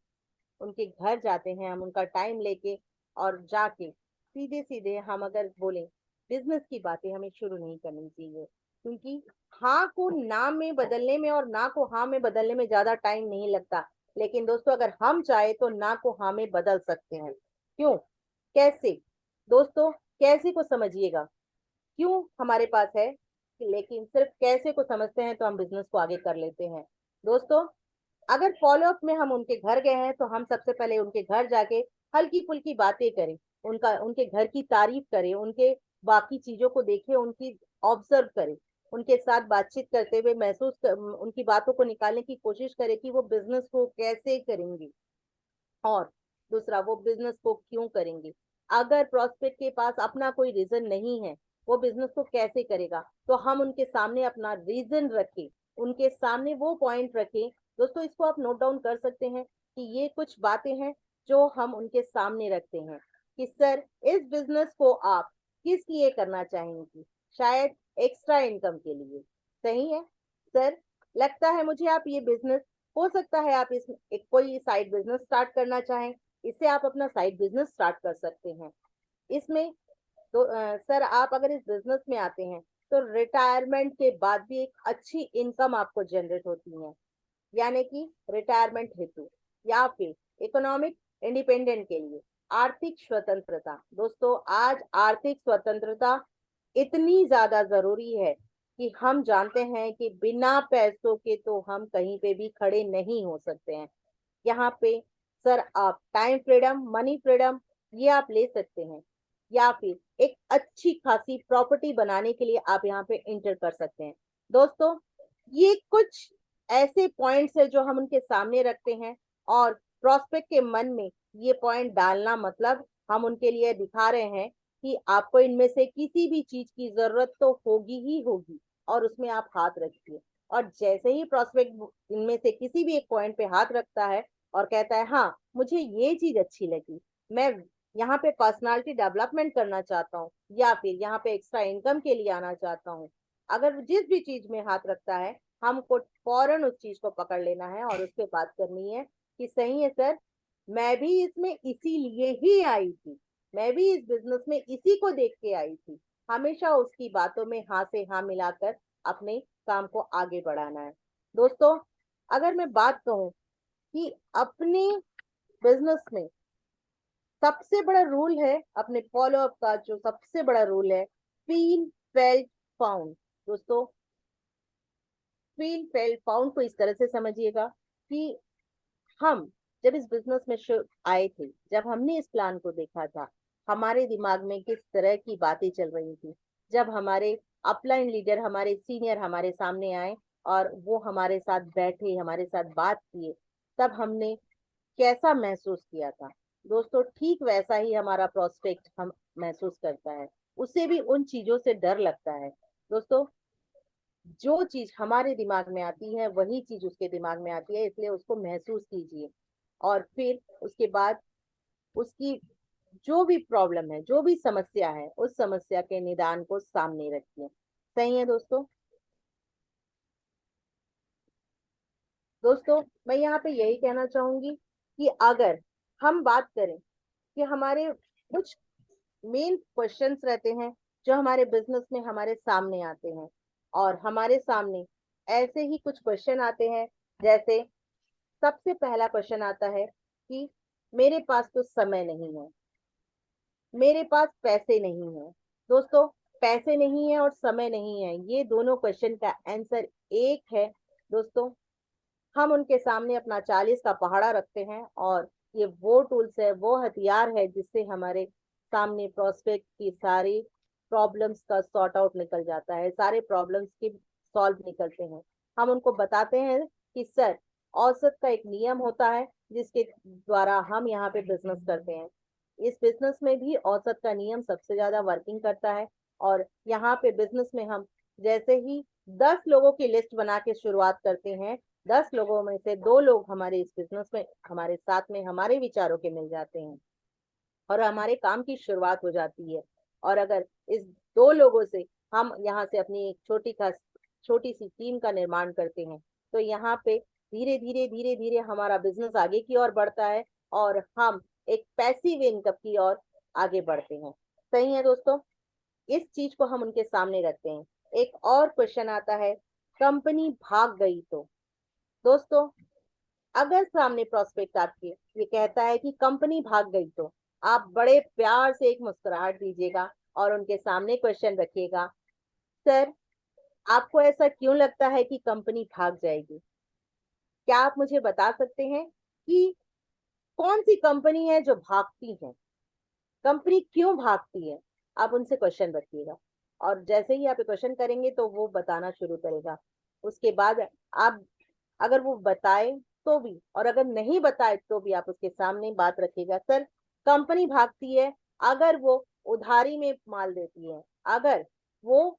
उनके घर जाते हैं हम उनका टाइम लेके, और जाके सीधे सीधे हम अगर बोले बिजनेस की बातें हमें शुरू नहीं करनी चाहिए, क्योंकि हाँ को ना में बदलने में और ना को हाँ में बदलने में ज्यादा टाइम नहीं लगता। लेकिन दोस्तों अगर हम चाहे तो ना को हाँ में बदल सकते हैं। क्यों, कैसे? दोस्तों कैसे को समझिएगा, क्यों हमारे पास है, लेकिन सिर्फ कैसे को समझते हैं तो हम बिजनेस को आगे कर लेते हैं। दोस्तों अगर फॉलो अप में हम उनके घर गए हैं तो हम सबसे पहले उनके घर जाके हल्की फुल्की बातें करें, उनके घर की तारीफ करें, उनके बाकी चीजों को देखें, उनकी ऑब्जर्व करें, उनके साथ बातचीत करते हुए उनकी बातों को निकालने की कोशिश करें कि वो बिजनेस को कैसे करेंगे, और दूसरा वो बिजनेस को क्यों करेंगे। अगर प्रोस्पेक्ट के पास अपना कोई रीजन नहीं है वो बिजनेस को कैसे करेगा, तो हम उनके सामने अपना रीजन रखें, उनके सामने वो पॉइंट रखें। दोस्तों इसको आप नोट डाउन कर सकते हैं कि ये कुछ बातें हैं जो हम उनके सामने रखते हैं कि सर इस बिजनेस को आप किस लिए करना चाहेंगे, शायद एक्स्ट्रा इनकम के लिए, सही है सर, लगता है मुझे आप ये बिजनेस, हो सकता है आप इस एक कोई साइड बिजनेस स्टार्ट करना चाहें, इससे आप अपना साइड बिजनेस स्टार्ट कर सकते हैं। इसमें तो सर आप अगर इस बिजनेस में आते हैं तो रिटायरमेंट के बाद भी एक अच्छी इनकम आपको जनरेट होती है, यानी कि रिटायरमेंट हेतु या फिर इकोनॉमिक इंडिपेंडेंट के लिए आर्थिक स्वतंत्रता। दोस्तों आज आर्थिक स्वतंत्रता इतनी ज्यादा जरूरी है कि हम जानते हैं कि बिना पैसों के तो हम कहीं पे भी खड़े नहीं हो सकते हैं। यहाँ पे सर आप टाइम फ्रीडम, मनी फ्रीडम ये आप ले सकते हैं, या फिर एक अच्छी खासी प्रॉपर्टी बनाने के लिए आप यहाँ पे इंटर कर सकते हैं। दोस्तों ये कुछ ऐसे पॉइंट्स है जो हम उनके सामने रखते हैं, और प्रोस्पेक्ट के मन में ये पॉइंट डालना मतलब हम उनके लिए दिखा रहे हैं कि आपको इनमें से किसी भी चीज की जरूरत तो होगी ही होगी, और उसमें आप हाथ रखिए। और जैसे ही प्रोस्पेक्ट इनमें से किसी भी एक पॉइंट पे हाथ रखता है और कहता है हाँ मुझे ये चीज अच्छी लगी, मैं यहाँ पे पर्सनालिटी डेवलपमेंट करना चाहता हूँ, या फिर यहाँ पे एक्स्ट्रा इनकम के लिए आना चाहता हूँ, अगर जिस भी चीज में हाथ रखता है हमको फौरन उस चीज को पकड़ लेना है और उस पर बात करनी है कि सही है सर, मैं भी इसमें इसीलिए ही आई थी, मैं भी इस बिजनेस में इसी को देख के आई थी। हमेशा उसकी बातों में हाँ से हाँ मिलाकर अपने काम को आगे बढ़ाना है। दोस्तों अगर मैं बात कहूँ कि अपने बिजनेस में सबसे बड़ा रूल है, अपने फॉलो अप का जो सबसे बड़ा रूल है, फील फेल्ट फाउंड। दोस्तों फील फेल्ट फाउंड को इस तरह से समझिएगा कि हम जब इस बिजनेस में आए थे, जब हमने इस प्लान को देखा था, हमारे दिमाग में किस तरह की बातें चल रही थी, जब हमारे अपलाइन लीडर, हमारे सीनियर हमारे सामने आए और वो हमारे साथ बैठे, हमारे साथ बात किए, तब हमने कैसा महसूस किया था। दोस्तों ठीक वैसा ही हमारा प्रोस्पेक्ट हम महसूस करता है, उसे भी उन चीजों से डर लगता है। दोस्तों जो चीज हमारे दिमाग में आती है वही चीज उसके दिमाग में आती है, इसलिए उसको महसूस कीजिए, और फिर उसके बाद उसकी जो भी प्रॉब्लम है, जो भी समस्या है, उस समस्या के निदान को सामने रखिए। सही है दोस्तों? दोस्तों मैं यहाँ पे यही कहना चाहूंगी कि अगर हम बात करें कि हमारे कुछ मेन क्वेश्चंस रहते हैं जो हमारे बिजनेस में हमारे सामने आते हैं, और हमारे सामने ऐसे ही कुछ क्वेश्चन आते हैं, जैसे सबसे पहला क्वेश्चन आता है कि मेरे पास तो समय नहीं है, मेरे पास पैसे नहीं है। दोस्तों पैसे नहीं है और समय नहीं है, ये दोनों क्वेश्चन का आंसर एक है। दोस्तों हम उनके सामने अपना 40 का पहाड़ा रखते हैं, और ये वो टूल्स है, वो हथियार है जिससे हमारे सामने प्रोस्पेक्ट की सारी प्रॉब्लम्स का सॉर्ट आउट निकल जाता है, सारे प्रॉब्लम्स की सॉल्व निकलते हैं। हम उनको बताते हैं कि सर औसत का एक नियम होता है जिसके द्वारा हम यहाँ पे बिजनेस करते हैं, इस बिजनेस में भी औसत का नियम सबसे ज्यादा वर्किंग करता है। और यहाँ पे बिजनेस में हम जैसे ही 10 लोगों की लिस्ट बना के शुरुआत करते हैं, 10 लोगों में से 2 लोग हमारे इस बिजनेस में हमारे साथ में हमारे विचारों के मिल जाते हैं और हमारे काम की शुरुआत हो जाती है। और अगर इस 2 लोगों से हम यहाँ से अपनी एक छोटी सी टीम का निर्माण करते हैं, तो यहाँ पे धीरे धीरे धीरे धीरे हमारा बिजनेस आगे की ओर बढ़ता है और हम एक पैसिव इनकम की ओर आगे बढ़ते हैं। सही है दोस्तों, इस चीज को हम उनके सामने रखते हैं। एक और क्वेश्चन आता है, कंपनी भाग गई तो। दोस्तों, अगर सामने प्रोस्पेक्ट आपके ये कहता है कि कंपनी भाग गई तो आप बड़े प्यार से एक मुस्कुराहट दीजिएगा और उनके सामने क्वेश्चन रखिएगा, सर आपको ऐसा क्यों लगता है कि कंपनी भाग जाएगी? क्या आप मुझे बता सकते हैं कि कौन सी कंपनी है जो भागती है, कंपनी क्यों भागती है? आप उनसे क्वेश्चन रखिएगा और जैसे ही आप क्वेश्चन करेंगे तो वो बताना शुरू करेगा। उसके बाद आप अगर वो बताए तो भी और अगर नहीं बताए तो भी आप उसके सामने बात रखिएगा, सर कंपनी भागती है अगर वो उधारी में माल देती है, अगर वो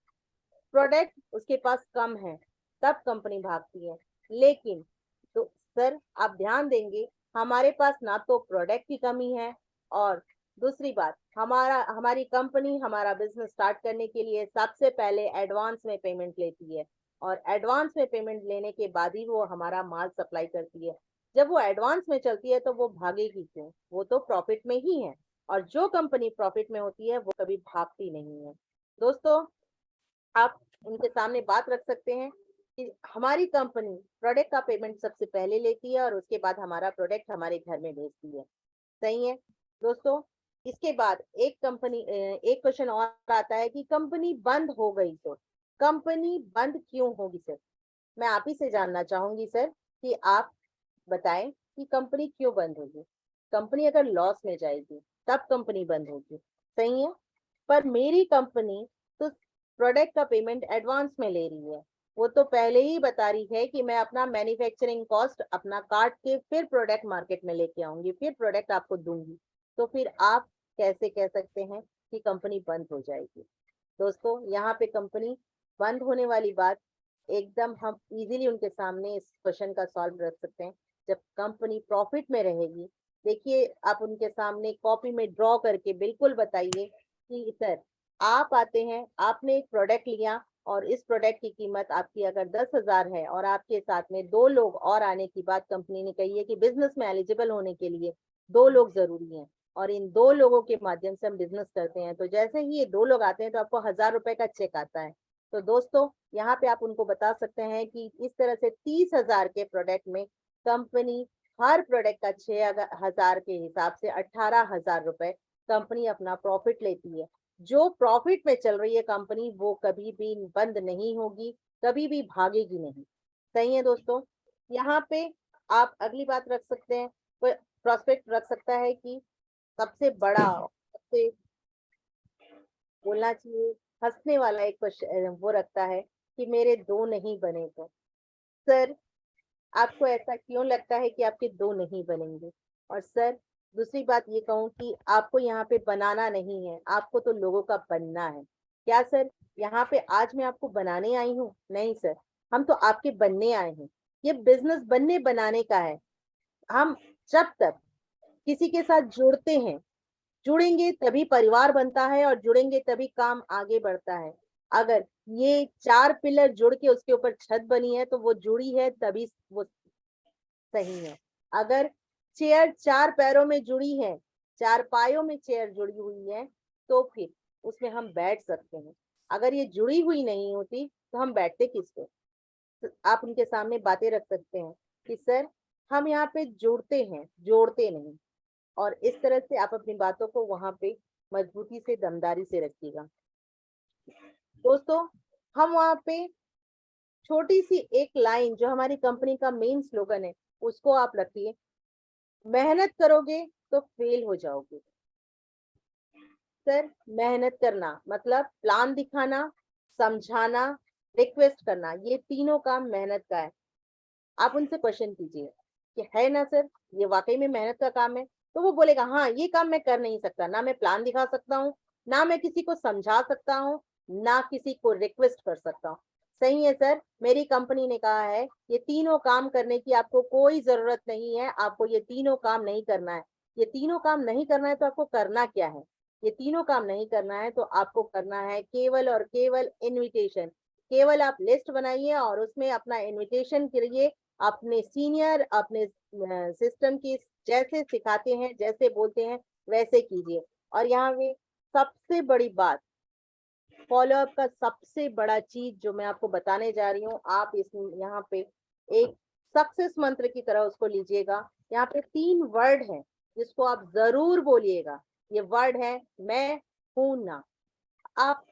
प्रोडक्ट उसके पास कम है तब कंपनी भागती है। लेकिन तो सर आप ध्यान देंगे, हमारे पास ना तो प्रोडक्ट की कमी है और दूसरी बात हमारी कंपनी हमारा बिजनेस स्टार्ट करने के लिए सबसे पहले एडवांस में पेमेंट लेती है और एडवांस में पेमेंट लेने के बाद ही वो हमारा माल सप्लाई करती है। जब वो एडवांस में चलती है तो वो भागेगी क्यों? वो तो प्रॉफिट में ही है और जो कंपनी प्रॉफिट में होती है वो कभी भागती नहीं है। दोस्तों, आप उनके सामने बात रख सकते हैं कि हमारी कंपनी प्रोडक्ट का पेमेंट सबसे पहले लेती है और उसके बाद हमारा प्रोडक्ट हमारे घर में भेजती है। सही है दोस्तों, इसके बाद एक क्वेश्चन और आता है कि कंपनी बंद हो गई तो कंपनी बंद क्यों होगी? सर मैं आप ही से जानना चाहूंगी सर कि आप बताएं कि कंपनी क्यों बंद होगी। कंपनी अगर लॉस में जाएगी तब कंपनी बंद होगी, सही है, पर मेरी कंपनी तो प्रोडक्ट का पेमेंट एडवांस में ले रही है, वो तो पहले ही बता रही है कि मैं अपना मैन्युफैक्चरिंग कॉस्ट अपना काट के फिर प्रोडक्ट मार्केट में लेके आऊंगी, फिर प्रोडक्ट आपको दूंगी, तो फिर आप कैसे कह सकते हैं कि कंपनी बंद हो जाएगी? दोस्तों, यहाँ पे कंपनी बंद होने वाली बात एकदम हम इजीली उनके सामने इस क्वेश्चन का सॉल्व रख सकते हैं। जब कंपनी प्रॉफिट में रहेगी, देखिए आप उनके सामने कॉपी में ड्रॉ करके बिल्कुल बताइए कि सर आप आते हैं, आपने एक प्रोडक्ट लिया और इस प्रोडक्ट की कीमत आपकी अगर 10,000 है और आपके साथ में 2 लोग और आने की बात कंपनी ने कही है कि बिजनेस में एलिजिबल होने के लिए 2 लोग जरूरी हैं और इन 2 लोगों के माध्यम से हम बिजनेस करते हैं, तो जैसे ही ये 2 लोग आते हैं तो आपको 1,000 रुपए का चेक आता है। तो दोस्तों, यहाँ पे आप उनको बता सकते हैं कि इस तरह से 30,000 के प्रोडक्ट में कंपनी हर प्रोडक्ट का 6,000 के हिसाब से 18,000 रुपए कंपनी अपना प्रॉफिट लेती है। जो प्रॉफिट में चल रही है कंपनी वो कभी भी बंद नहीं होगी, कभी भी भागेगी नहीं। सही है दोस्तों, यहाँ पे आप अगली बात रख सकते हैं, प्रोस्पेक्ट रख सकता है कि सबसे बड़ा सबसे बोलना चाहिए हंसने वाला एक क्वेश्चन वो रखता है कि मेरे 2 नहीं बने तो। सर आपको ऐसा क्यों लगता है कि आपके 2 नहीं बनेंगे? और सर दूसरी बात ये कहूँ कि आपको यहाँ पे बनाना नहीं है, आपको तो लोगों का बनना है। क्या सर यहाँ पे आज मैं आपको बनाने आई हूँ? नहीं सर, हम तो आपके बनने आए हैं। ये बिजनेस बनने बनाने का है। हम जब तक किसी के साथ जुड़ते हैं, जुड़ेंगे तभी परिवार बनता है और जुड़ेंगे तभी काम आगे बढ़ता है। अगर ये 4 पिलर जुड़ के उसके ऊपर छत बनी है तो वो जुड़ी है तभी वो सही है। अगर चेयर 4 पैरों में जुड़ी है, 4 पायों में चेयर जुड़ी हुई है तो फिर उसमें हम बैठ सकते हैं। अगर ये जुड़ी हुई नहीं होती तो हम बैठते किस पे? तो आप उनके सामने बातें रख सकते हैं कि सर हम यहाँ पे जुड़ते हैं, जोड़ते नहीं। और इस तरह से आप अपनी बातों को वहां पे मजबूती से दमदारी से रखिएगा। दोस्तों, हम वहां पे छोटी सी एक लाइन जो हमारी कंपनी का मेन स्लोगन है उसको आप रखिए, मेहनत करोगे तो फेल हो जाओगे। सर मेहनत करना मतलब प्लान दिखाना, समझाना, रिक्वेस्ट करना, ये तीनों काम मेहनत का है। आप उनसे क्वेश्चन कीजिए कि है ना सर ये वाकई में मेहनत का काम है? तो वो बोलेगा हाँ ये काम मैं कर नहीं सकता, ना मैं प्लान दिखा सकता हूँ, ना मैं किसी को समझा सकता हूँ, ना किसी को रिक्वेस्ट कर सकता हूँ। सही है सर, मेरी कंपनी ने कहा है ये तीनों काम करने की आपको कोई जरूरत नहीं है, आपको ये तीनों काम नहीं करना है। ये तीनों काम नहीं करना है तो आपको करना क्या है? ये तीनों काम नहीं करना है तो आपको करना है केवल और केवल इनविटेशन। केवल आप लिस्ट बनाइए और उसमें अपना इनविटेशन करिए अपने सीनियर, अपने सिस्टम की जैसे सिखाते हैं, जैसे बोलते हैं वैसे कीजिए। और यहाँ पे सबसे बड़ी बात, फॉलोअप का सबसे बड़ा चीज जो मैं आपको बताने जा रही हूँ, आप इस यहाँ पे एक सक्सेस मंत्र की तरह उसको लीजिएगा। यहाँ पे 3 वर्ड हैं जिसको आप जरूर बोलिएगा। ये वर्ड है मैं हूं ना। आप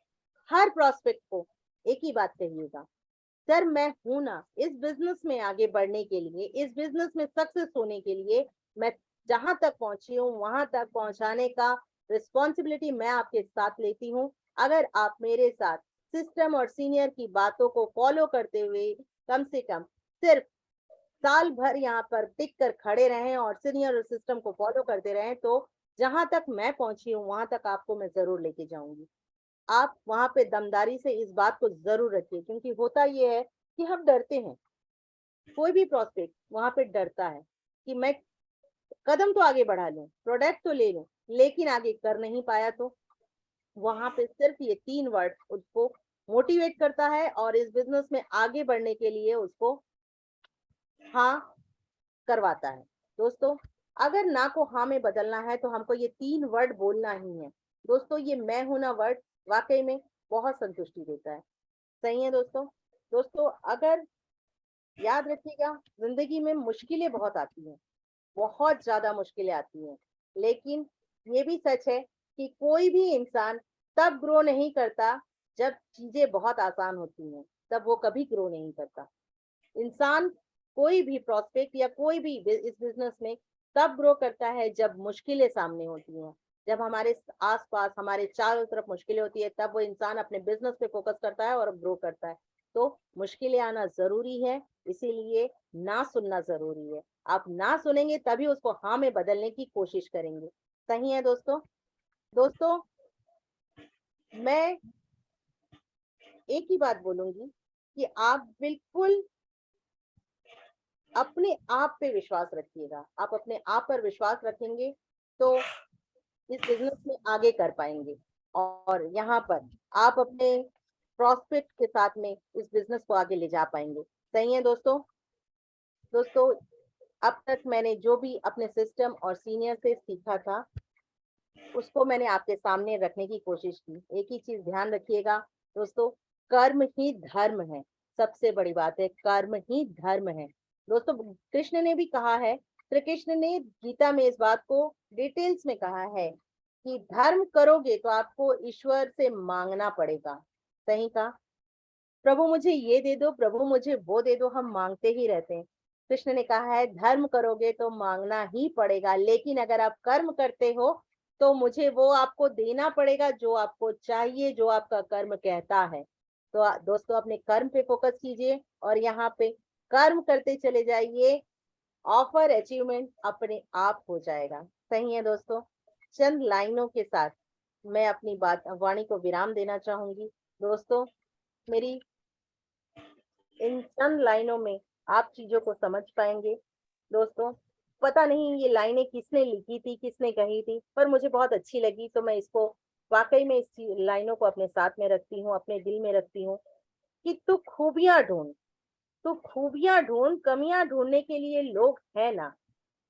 हर प्रोस्पेक्ट को एक ही बात कहिएगा, सर मैं हूं ना। इस बिजनेस में आगे बढ़ने के लिए, इस बिजनेस में सक्सेस होने के लिए, मैं जहां तक पहुंची हूँ वहां तक पहुंचाने का रिस्पॉन्सिबिलिटी मैं आपके साथ लेती हूँ। अगर आप मेरे साथ सिस्टम और सीनियर की बातों को फॉलो करते हुए कम से कम सिर्फ साल भर यहाँ पर टिक कर खड़े रहें और सीनियर और सिस्टम को फॉलो करते रहें, तो जहां तक मैं पहुंची हूँ वहां तक आपको मैं जरूर लेके जाऊंगी। आप वहां पे दमदारी से इस बात को जरूर रखिए, क्योंकि होता ये है कि हम डरते हैं। कोई भी प्रोस्पेक्ट वहां पे डरता है कि मैं कदम तो आगे बढ़ा लूं, प्रोडक्ट तो ले लूं, लेकिन आगे कर नहीं पाया तो वहां पे सिर्फ ये 3 वर्ड उसको मोटिवेट करता है और इस बिजनेस में आगे बढ़ने के लिए उसको हाँ करवाता है। दोस्तों, अगर ना को हाँ में बदलना है तो हमको ये 3 वर्ड बोलना ही है। दोस्तों, ये मैं हूं ना वर्ड वाकई में बहुत संतुष्टि देता है। सही है दोस्तों। दोस्तों, अगर याद रखिएगा, जिंदगी में मुश्किलें बहुत आती हैं, बहुत ज्यादा मुश्किलें आती हैं, लेकिन ये भी सच है कि कोई भी इंसान तब ग्रो नहीं करता जब चीजें बहुत आसान होती हैं, तब वो कभी ग्रो नहीं करता। इंसान कोई भी प्रोस्पेक्ट या कोई भी इस बिजनेस में तब ग्रो करता है जब मुश्किलें सामने होती हैं, जब हमारे आसपास हमारे चारों तरफ मुश्किलें होती है, तब वो इंसान अपने बिजनेस पे फोकस करता है और ग्रो करता है। तो मुश्किलें आना जरूरी है, इसीलिए ना सुनना जरूरी है। आप ना सुनेंगे तभी उसको हाँ में बदलने की कोशिश करेंगे। सही है दोस्तों। दोस्तों, मैं एक ही बात बोलूंगी कि आप बिल्कुल अपने आप पे विश्वास रखिएगा। आप अपने आप पर विश्वास रखेंगे तो इस बिजनेस में आगे कर पाएंगे, और यहाँ पर आप अपने प्रॉस्पेक्ट के साथ में इस बिजनेस को आगे ले जा पाएंगे। सही है दोस्तों। दोस्तों, अब तक मैंने जो भी अपने सिस्टम और सीनियर से सीखा था उसको मैंने आपके सामने रखने की कोशिश की। एक ही चीज ध्यान रखिएगा दोस्तों, कर्म ही धर्म है। सबसे बड़ी बात है, कर्म ही धर्म है। दोस्तों, कृष्ण ने भी कहा है, श्री कृष्ण ने गीता में इस बात को डिटेल्स में कहा है कि धर्म करोगे तो आपको ईश्वर से मांगना पड़ेगा। सही कहा, प्रभु मुझे ये दे दो, प्रभु मुझे वो दे दो, हम मांगते ही रहते हैं। कृष्ण ने कहा है धर्म करोगे तो मांगना ही पड़ेगा, लेकिन अगर आप कर्म करते हो तो मुझे वो आपको देना पड़ेगा जो आपको चाहिए, जो आपका कर्म कहता है। तो दोस्तों, अपने कर्म पे फोकस कीजिए और यहाँ पे कर्म करते चले जाइए, ऑफर अचीवमेंट अपने आप हो जाएगा। सही है दोस्तों। चंद लाइनों के साथ मैं अपनी बात वाणी को विराम देना चाहूंगी। दोस्तों, मेरी इन चंद लाइनों में आप चीजों को समझ पाएंगे। दोस्तों, पता नहीं ये लाइनें किसने लिखी थी, किसने कही थी, पर मुझे बहुत अच्छी लगी, तो मैं इसको वाकई में इस लाइनों को अपने साथ में रखती हूँ, अपने दिल में रखती हूँ कि तू खूबियां ढूंढ, तू खूबियां ढूंढ, कमियां ढूंढने के लिए लोग है ना।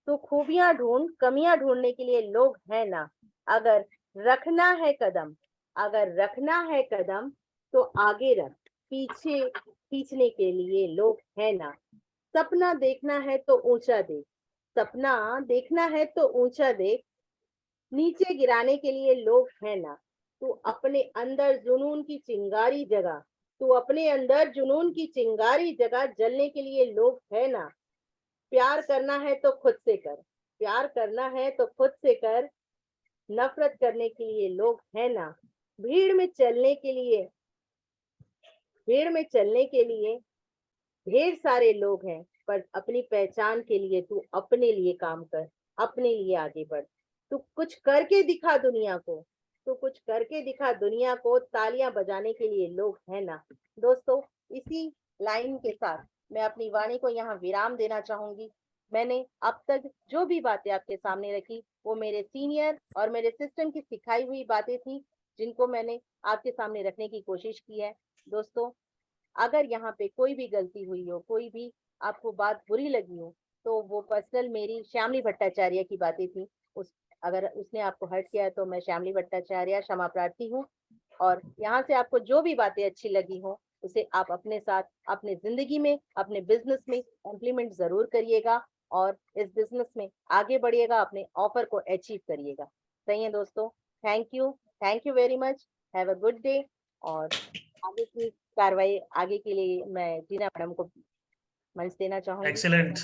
तू खूबियां ढूंढ, कमियां ढूंढने के लिए लोग है ना। अगर रखना है कदम, अगर रखना है कदम तो आगे रख, पीछे खींचने के लिए लोग है ना। सपना देखना है तो ऊंचा देख, सपना देखना है तो ऊंचा देख, नीचे गिराने के लिए लोग है ना। तू अपने अंदर जुनून की चिंगारी जगा, तू अपने अंदर जुनून की चिंगारी जगा, जलने के लिए लोग है ना। प्यार करना है तो खुद से कर, प्यार करना है तो खुद से कर, नफरत करने के लिए लोग है ना। भीड़ में चलने के लिए, भीड़ में चलने के लिए ढेर सारे लोग हैं, पर अपनी पहचान के लिए तू अपने लिए काम कर, अपने लिए आगे बढ़। तू कुछ करके दिखा दुनिया को, तू कुछ करके दिखा दुनिया को, तालियां बजाने के लिए लोग है ना। दोस्तों, इसी लाइन के साथ मैं अपनी वाणी को यहाँ विराम देना चाहूंगी। मैंने अब तक जो भी बातें आपके सामने रखी वो मेरे सीनियर और मेरे सिस्टम की सिखाई हुई बातें थी, जिनको मैंने आपके सामने रखने की कोशिश की है। दोस्तों, अगर यहाँ पे कोई भी गलती हुई हो, कोई भी आपको बात बुरी लगी हो तो वो पर्सनल मेरी श्यामली भट्टाचार्य की बातें थी। उस अगर उसने आपको हर्ट किया है तो मैं श्यामली भट्टाचार्य क्षमा प्रार्थी हूँ। और यहाँ से आपको जो भी बातें अच्छी लगी हो उसे आप अपने साथ अपने जिंदगी में अपने बिजनेस में इम्प्लीमेंट जरूर करिएगा और इस बिजनेस में आगे बढ़िएगा, अपने ऑफर को अचीव करिएगा। सही है दोस्तों, thank you very much, have a good day. और आगे की कार्रवाई आगे के लिए मैं जीना मैडम को मंच देना चाहूंगी। एक्सीलेंट।